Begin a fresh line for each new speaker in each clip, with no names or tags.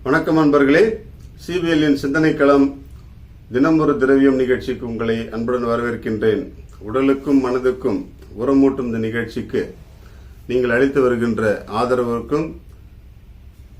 வணக்கம் நண்பர்களே, சிபிஎல்லின் சிந்தனைக்களம் தினம் ஒரு திரவியம் நிகழ்ச்சிக்கு உங்களை அன்புடன் வரவேற்கின்றேன். உடலுக்கும் மனதுக்கும் உரமூட்டும் இந்த நிகழ்ச்சிக்கு நீங்கள் அளித்து வருகின்ற ஆதரவுக்கும்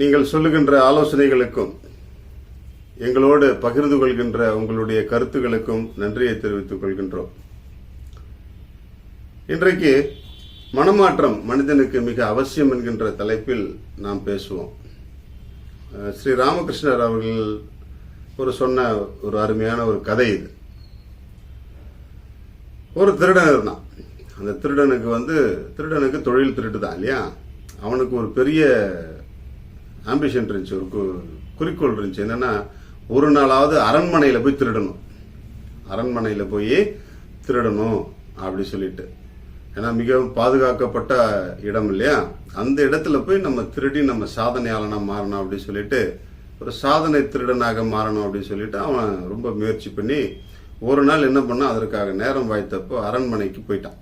நீங்கள் சொல்லுகின்ற ஆலோசனைகளுக்கும் எங்களோடு பகிர்ந்து கொள்கின்ற உங்களுடைய கருத்துக்களுக்கும் நன்றியை தெரிவித்துக் கொள்கின்றோம். இன்றைக்கு மனமாற்றம் மனிதனுக்கு மிக அவசியம் என்கின்ற தலைப்பில் நாம் பேசுவோம். ஸ்ரீ ராமகிருஷ்ணர் அவர்கள் சொன்ன ஒரு அருமையான ஒரு கதை இது. ஒரு திருடன் இருந்தான். அந்த திருடனுக்கு தொழில் திருட்டு தான் இல்லையா. அவனுக்கு ஒரு பெரிய ஆம்பிஷன் இருந்துச்சு, ஒரு குறிக்கோள் இருந்துச்சு. என்னன்னா, ஒரு நாளாவது அரண்மனையில போய் திருடணும், அரண்மனையில போய் திருடணும் அப்படி சொல்லிட்டு. ஏன்னா மிகவும் பாதுகாக்கப்பட்ட இடம் இல்லையா, அந்த இடத்துல போய் நம்ம திருடி நம்ம சாதனையாளனா மாறணும் அப்படின்னு சொல்லிட்டு, ஒரு சாதனை திருடனாக மாறணும் அப்படின்னு சொல்லிட்டு அவன் ரொம்ப முயற்சி பண்ணி ஒரு நாள் என்ன பண்ணா, அதற்காக நேரம் வாய்த்தப்போ அரண்மனைக்கு போயிட்டான்.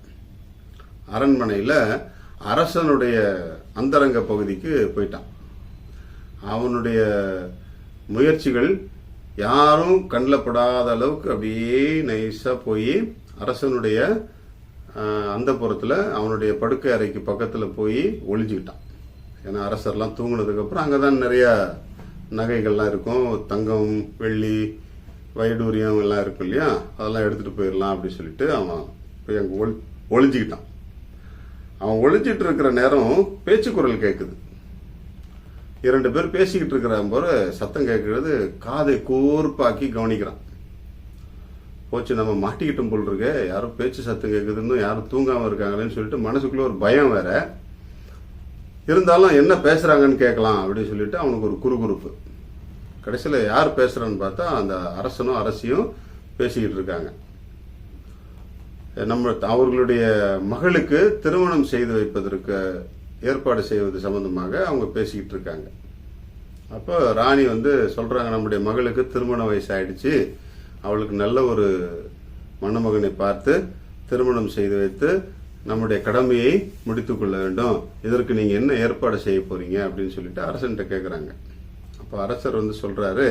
அரண்மனையில அரசனுடைய அந்தரங்க பகுதிக்கு போயிட்டான். அவனுடைய முயற்சிகள் யாரும் கண்ணில் படாத அளவுக்கு அப்படியே நைஸா போய் அரசனுடைய அந்த புறத்துல அவனுடைய படுக்கை அறைக்கு பக்கத்துல போய் ஒளிஞ்சுக்கிட்டான். ஏன்னா அரசர்லாம் தூங்குனதுக்கு அப்புறம் அங்கதான் நிறைய நகைகள்லாம் இருக்கும், தங்கம் வெள்ளி வைடூரியம் எல்லாம் இருக்கும் இல்லையா, அதெல்லாம் எடுத்துட்டு போயிடலாம் அப்படின்னு சொல்லிட்டு அவன் போய் அங்க ஒளிஞ்சுக்கிட்டான். அவன் ஒளிஞ்சிட்டு இருக்கிற நேரம் பேச்சு குரல் கேட்குது. 2 பேர் பேசிக்கிட்டு இருக்கிற போற சத்தம் கேட்கறது, காதை கூர்ப்பாக்கி கவனிக்கிறான். போச்சு, நம்ம மாட்டிக்கிட்டோம் போல் இருக்க, யாரும் பேச்சு சத்தம் கேட்குதுன்னு, யாரும் தூங்காம இருக்காங்களேன்னு சொல்லிட்டு மனசுக்குள்ள ஒரு பயம் வேற. இருந்தாலும் என்ன பேசுறாங்கன்னு கேட்கலாம் அப்படின்னு சொல்லிட்டு அவனுக்கு ஒரு குறுகுறுப்பு. கடைசியில் யார் பேசுறான்னு பார்த்தா அந்த அரசனும் அரசியும் பேசிக்கிட்டு இருக்காங்க. அவர்களுடைய மகளுக்கு திருமணம் செய்து வைப்பதற்கு ஏற்பாடு செய்வது சம்பந்தமாக அவங்க பேசிக்கிட்டு இருக்காங்க. அப்போ ராணி சொல்றாங்க, நம்முடைய மகளுக்கு திருமண வயசு ஆயிடுச்சு, அவளுக்கு நல்ல ஒரு மணமகனை பார்த்து திருமணம் செய்து வைத்து நம்முடைய கடமையை முடித்துக் கொள்ள வேண்டும், இதற்கு நீங்க என்ன ஏற்பாடு செய்ய போறீங்க அப்படின்னு சொல்லிட்டு அரசன்ட்ட கேட்கிறாங்க. அப்ப அரசர் சொல்றாரு,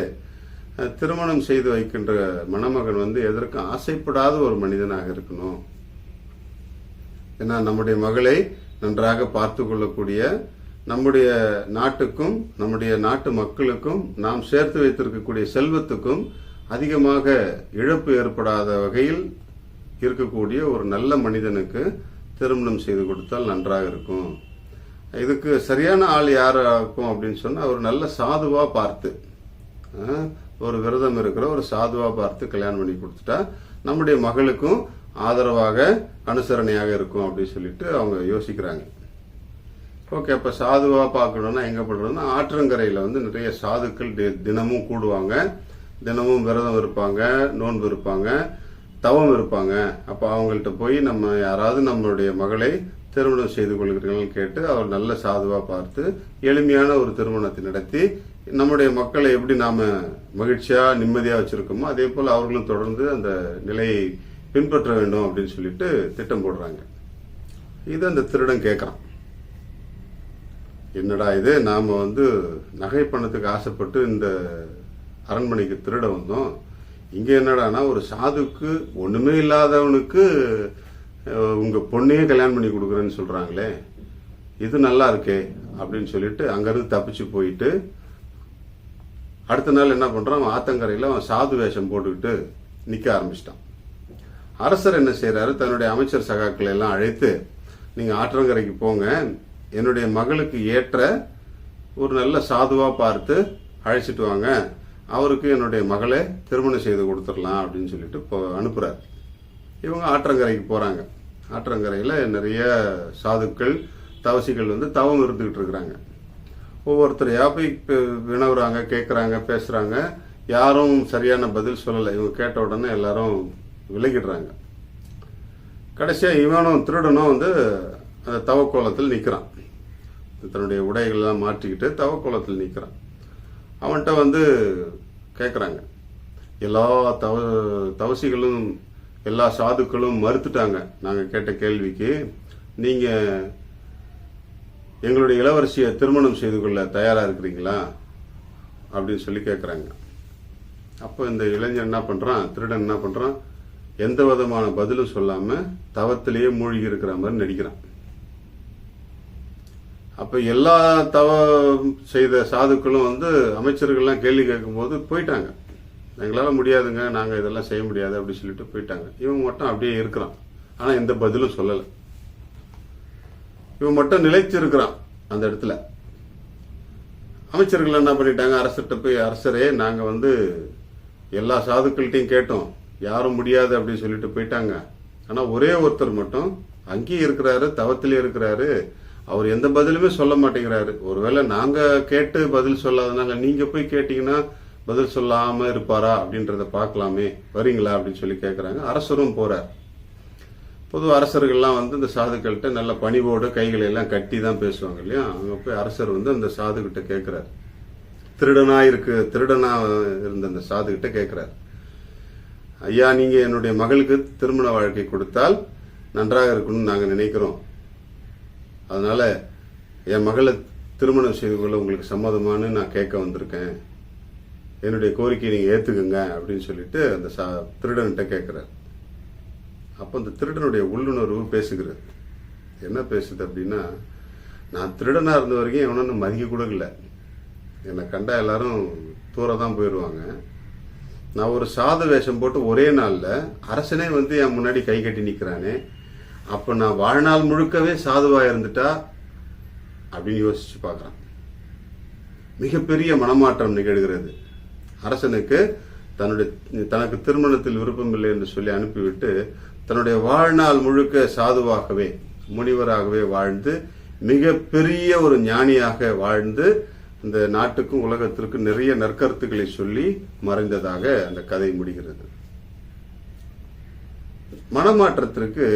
திருமணம் செய்து வைக்கின்ற மணமகன் எதற்கும் ஆசைப்படாத ஒரு மனிதனாக இருக்கணும். ஏன்னா நம்முடைய மகளை நன்றாக பார்த்து கொள்ளக்கூடிய, நம்முடைய நாட்டுக்கும் நம்முடைய நாட்டு மக்களுக்கும் நாம் சேர்த்து வைத்திருக்கக்கூடிய செல்வத்துக்கும் அதிகமாக இழப்பு ஏற்படாத வகையில் இருக்கக்கூடிய ஒரு நல்ல மனிதனுக்கு திருமணம் செய்து கொடுத்தால் நன்றாக இருக்கும். இதுக்கு சரியான ஆள் யாரா இருக்கும் அப்படின்னு சொன்னா, ஒரு நல்ல சாதுவா பார்த்து, ஒரு விரதம் இருக்கிற ஒரு சாதுவா பார்த்து கல்யாணம் பண்ணி கொடுத்துட்டா நம்முடைய மகளுக்கும் ஆதரவாக அனுசரணையாக இருக்கும் அப்படின்னு சொல்லிட்டு அவங்க யோசிக்கிறாங்க. ஓகே, அப்ப சாதுவா பார்க்கணும்னா எங்க பண்றதுன்னா, ஆற்றங்கரையில நிறைய சாதுக்கள் தினமும் கூடுவாங்க, தினமும் விரதம் இருப்பாங்க, நோன்பு இருப்பாங்க, தவம் இருப்பாங்க. அப்ப அவங்கள்ட்ட போய் நம்ம யாராவது நம்மளுடைய மகளை திருமணம் செய்து கொள்கிறீர்கள் கேட்டு அவர் நல்ல சாதுவா பார்த்து எளிமையான ஒரு திருமணத்தை நடத்தி நம்முடைய மக்களை எப்படி நாம மகிழ்ச்சியா நிம்மதியா வச்சிருக்கோமோ அதே போல அவர்களும் தொடர்ந்து அந்த நிலையை பின்பற்ற வேண்டும் அப்படின்னு சொல்லிட்டு திட்டம் போடுறாங்க. இது அந்த திருடன் கேட்கறான், என்னடா இது, நாம நகை பணத்துக்கு ஆசைப்பட்டு இந்த அரண்மனைக்கு திருட வந்தோம், இங்க என்னடானா ஒரு சாதுக்கு ஒண்ணுமே இல்லாதவனுக்கு உங்க பொண்ணையே கல்யாணம் பண்ணி கொடுக்குறேன்னு சொல்றாங்களே, இது நல்லா இருக்கே அப்படின்னு சொல்லிட்டு அங்கிருந்து தப்பிச்சு போயிட்டு அடுத்த நாள் என்ன பண்றான், ஆத்தங்கரையில அவன் சாது வேஷம் போட்டுக்கிட்டு நிக்க ஆரம்பிச்சிட்டான். அரசர் என்ன செய்யறாரு, தன்னுடைய அமைச்சர் சகாக்களை எல்லாம் அழைத்து, நீங்க ஆற்றங்கரைக்கு போங்க, என்னுடைய மகளுக்கு ஏற்ற ஒரு நல்ல சாதுவா பார்த்து அழைச்சிட்டு வாங்க, அவருக்கு என்னுடைய மகளை திருமணம் செய்து கொடுத்துடலாம் அப்படின்னு சொல்லிட்டு அனுப்புறாரு. இவங்க ஆற்றங்கரைக்கு போறாங்க. ஆற்றங்கரையில நிறைய சாதுக்கள் தவசிகள் தவம் இருந்துகிட்டு இருக்கிறாங்க. ஒவ்வொருத்தரையா போய் வினவுறாங்க, கேட்கறாங்க, பேசுறாங்க. யாரும் சரியான பதில் சொல்லலை. இவங்க கேட்ட உடனே எல்லாரும் விலகிடுறாங்க. கடைசியா இவனும் திருடனும் அந்த தவக்கோலத்தில் நிக்கிறான். தன்னுடைய உடைகள் எல்லாம் மாற்றிக்கிட்டு தவக்கோலத்தில் நிக்கிறான். அவன்கிட்ட கேட்குறாங்க, எல்லா தவசிகளும் எல்லா சாதுக்களும் மறுத்துட்டாங்க நாங்கள் கேட்ட கேள்விக்கு, நீங்க எங்களுடைய இளவரசியை திருமணம் செய்து கொள்ள தயாரா இருக்கிறீங்களா? அப்படின்னு சொல்லி கேட்குறாங்க. அப்போ இந்த இளைஞன் என்ன பண்ணுறான், திருடன் என்ன பண்ணுறான், எந்த விதமான பதிலும் சொல்லாமல் தவத்திலேயே மூழ்கி இருக்கிற மாதிரி நடிக்கிறான். அப்போ எல்லா செய்த சாதுக்களும் அமைச்சர்கள்லாம் கேள்வி கேட்கும்போது போயிட்டாங்க. எங்களால் முடியாதுங்க, நாங்கள் இதெல்லாம் செய்ய முடியாது அப்படின்னு சொல்லிட்டு போயிட்டாங்க. இவன் மட்டும் அப்படியே இருக்கிறான். ஆனால் எந்த பதிலும் சொல்லலை. இவன் மட்டும் நிலைச்சு இருக்கிறான் அந்த இடத்துல. அமைச்சர்கள் என்ன பண்ணிட்டாங்க, அரசர்கிட்ட போய், அரசரே நாங்கள் எல்லா சாதுக்கள்கிட்டையும் கேட்டோம், யாரும் முடியாது அப்படின்னு சொல்லிட்டு போயிட்டாங்க. ஆனால் ஒரே ஒருத்தர் மட்டும் அங்கேயே இருக்கிறாரு, தவத்திலே இருக்கிறாரு, அவர் எந்த பதிலுமே சொல்ல மாட்டேங்கிறாரு. ஒருவேளை நாங்கள் கேட்டு பதில் சொல்லாதனால நீங்கள் போய் கேட்டீங்கன்னா பதில் சொல்லாமல் இருப்பாரா அப்படின்றத பார்க்கலாமே, வரீங்களா அப்படின்னு சொல்லி கேட்குறாங்க. அரசரும் போறார். பொதுவாக அரசர்கள்லாம் இந்த சாதுக்கள்கிட்ட நல்ல பணிவோடு கைகளை எல்லாம் கட்டி தான் பேசுவாங்க இல்லையா. அங்கே போய் அரசர் அந்த சாதுகிட்ட கேட்குறாரு, திருடனா இருந்த அந்த சாதுகிட்ட கேட்குறாரு, ஐயா நீங்கள் என்னுடைய மகளுக்கு திருமண வாழ்க்கை கொடுத்தால் நன்றாக இருக்கும்னு நாங்கள் நினைக்கிறோம். அதனால என் மகளை திருமணம் செய்து கொள்ள உங்களுக்கு சம்மதமானு நான் கேட்க வந்திருக்கேன். என்னுடைய கோரிக்கையை நீங்கள் ஏற்றுக்குங்க அப்படின்னு சொல்லிட்டு அந்த திருடன்கிட்ட கேட்குறாரு. அப்போ அந்த திருடனுடைய உள்ளுணர்வு பேசுகிறது. என்ன பேசுது அப்படின்னா, நான் திருடனாக இருந்த வரைக்கும் எவனும் மதிக்க கூட இல்லை, என்னை கண்டா எல்லாரும் தூர தான் போயிடுவாங்க. நான் ஒரு சாது வேஷம் போட்டு ஒரே நாளில் அரசனே என் முன்னாடி கை கட்டி நிற்கிறானே, அப்போ நான் வாழ்நாள் முழுக்கவே சாதுவாக இருந்துட்டா அப்படின்னு யோசிச்சு பார்க்குறான். மிகப்பெரிய மனமாற்றம் நிகழ்கிறது. அரசனுக்கு தனக்கு திருமணத்தில் விருப்பம் இல்லை என்று சொல்லி அனுப்பிவிட்டு தன்னுடைய வாழ்நாள் முழுக்க சாதுவாகவே முனிவராகவே வாழ்ந்து மிகப்பெரிய ஒரு ஞானியாக வாழ்ந்து இந்த நாட்டுக்கும் உலகத்திற்கும் நிறைய நற்கருத்துக்களை சொல்லி மறைந்ததாக அந்த கதை முடிகிறது. மனமாற்றத்திற்கு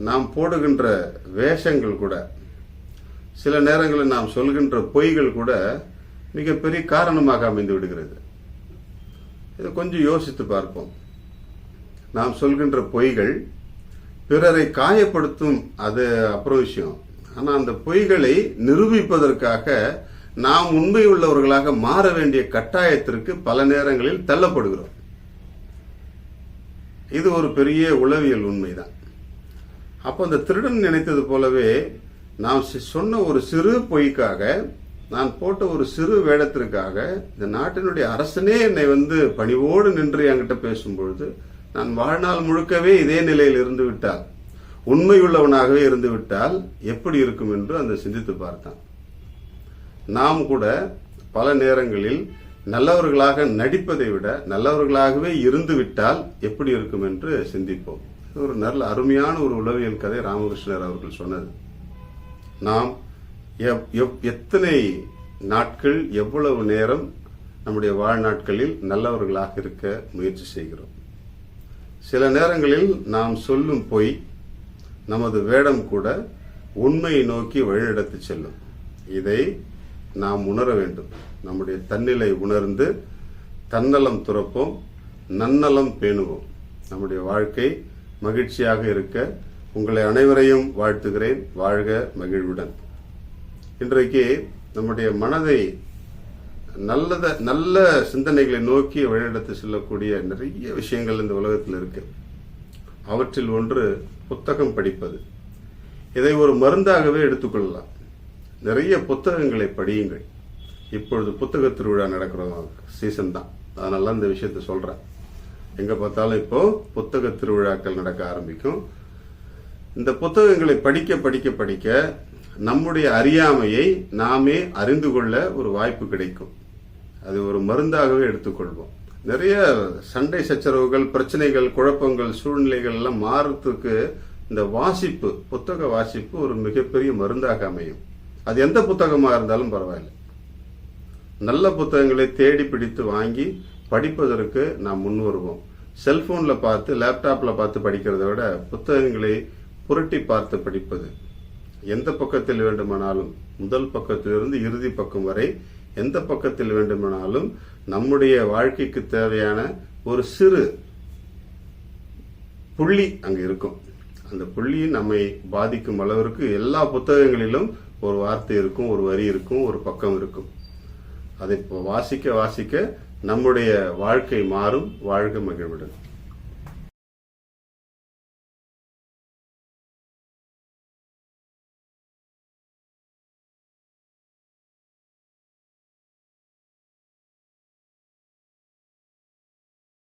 நாம் போடுகின்ற வேஷங்கள் கூட, சில நேரங்களில் நாம் சொல்கின்ற பொய்கள் கூட மிகப்பெரிய காரணமாக அமைந்து விடுகிறது. இதை கொஞ்சம் யோசித்து பார்ப்போம். நாம் சொல்கின்ற பொய்கள் பிறரை காயப்படுத்தும், அது அப்புறம் விஷயம். ஆனால் அந்த பொய்களை நிரூபிப்பதற்காக நாம் உண்மை உள்ளவர்களாக மாற வேண்டிய கட்டாயத்திற்கு பல நேரங்களில் தள்ளப்படுகிறோம். இது ஒரு பெரிய உளவியல் உண்மைதான். அப்போ அந்த திருடன் நினைத்தது போலவே நாம் சொன்ன ஒரு சிறு பொய்க்காக, நான் போட்ட ஒரு சிறு வேடத்திற்காக இந்த நாட்டினுடைய அரசனே என்னை பணிவோடு நின்று என்கிட்ட பேசும்பொழுது நான் வாழ்நாள் முழுக்கவே இதே நிலையில் இருந்து விட்டால், உண்மையுள்ளவனாகவே இருந்து விட்டால் எப்படி இருக்கும் என்று அந்த சிந்தித்து பார்த்தான். நாம் கூட பல நேரங்களில் நல்லவர்களாக நடிப்பதை விட நல்லவர்களாகவே இருந்து விட்டால் எப்படி இருக்கும் என்று சிந்திப்போம். ஒரு நல்ல அருமையான ஒரு உளவியல் கதை ராமகிருஷ்ணர் அவர்கள் சொன்னது. நாம் எத்தனை நாட்கள், எவ்வளவு நேரம் நம்முடைய வாழ்நாட்களில் நல்லவர்களாக இருக்க முயற்சி செய்கிறோம். சில நேரங்களில் நாம் சொல்லும் பொய், நமது வேடம் கூட உண்மையை நோக்கி வழிநடத்தி செல்லும். இதை நாம் உணர வேண்டும். நம்முடைய தன்னிலை உணர்ந்து தன்னலம் துறப்போம், நன்னலம் பேணுவோம். நம்முடைய வாழ்க்கை மகிழ்ச்சியாக இருக்க உங்களை அனைவரையும் வாழ்த்துகிறேன். வாழ்க மகிழ்வுடன். இன்றைக்கு நம்முடைய மனதை நல்ல சிந்தனைகளை நோக்கி வழிநடத்தி செல்லக்கூடிய நிறைய விஷயங்கள் இந்த உலகத்தில் இருக்கு. அவற்றில் ஒன்று புத்தகம் படிப்பது. இதை ஒரு மருந்தாகவே எடுத்துக்கொள்ளலாம். நிறைய புத்தகங்களை படியுங்கள். இப்பொழுது புத்தக திருவிழா நடக்கிற சீசன் தான், அதனால இந்த விஷயத்த சொல்றேன். எங்க பார்த்தாலும் இப்போ புத்தக திருவிழாக்கள் நடக்க ஆரம்பிக்கும். இந்த புத்தகங்களை படிக்க படிக்க படிக்க நம்முடைய அறியாமையை நாமே அறிந்து கொள்ள ஒரு வாய்ப்பு கிடைக்கும். அது ஒரு மருந்தாகவே எடுத்துக்கொள்வோம். நிறைய சண்டை சச்சரவுகள், பிரச்சனைகள், குழப்பங்கள், சூழ்நிலைகள் எல்லாம் மாறத்துக்கு இந்த வாசிப்பு, புத்தக வாசிப்பு ஒரு மிகப்பெரிய மருந்தாக அமையும். அது எந்த புத்தகமாக இருந்தாலும் பரவாயில்லை. நல்ல புத்தகங்களை தேடி பிடித்து வாங்கி படிப்பதற்கு நாம் முன் வருவோம். செல்போன்ல பார்த்து, லேப்டாப்ல பார்த்து படிக்கிறத விட புத்தகங்களை புரட்டி பார்த்து படிப்பது, எந்த பக்கத்தில் வேண்டுமானாலும், முதல் பக்கத்திலிருந்து இறுதி பக்கம் வரை எந்த பக்கத்தில் வேண்டுமானாலும் நம்முடைய வாழ்க்கைக்கு தேவையான ஒரு சிறு புள்ளி அங்கு இருக்கும். அந்த புள்ளி நம்மை பாதிக்கும் அளவிற்கு எல்லா புத்தகங்களிலும் ஒரு வார்த்தை இருக்கும், ஒரு வரி இருக்கும், ஒரு பக்கம் இருக்கும். அதை வாசிக்க வாசிக்க நம்முடைய வாழ்க்கை மாறும். வாழ்க மகிழ்வுடன்.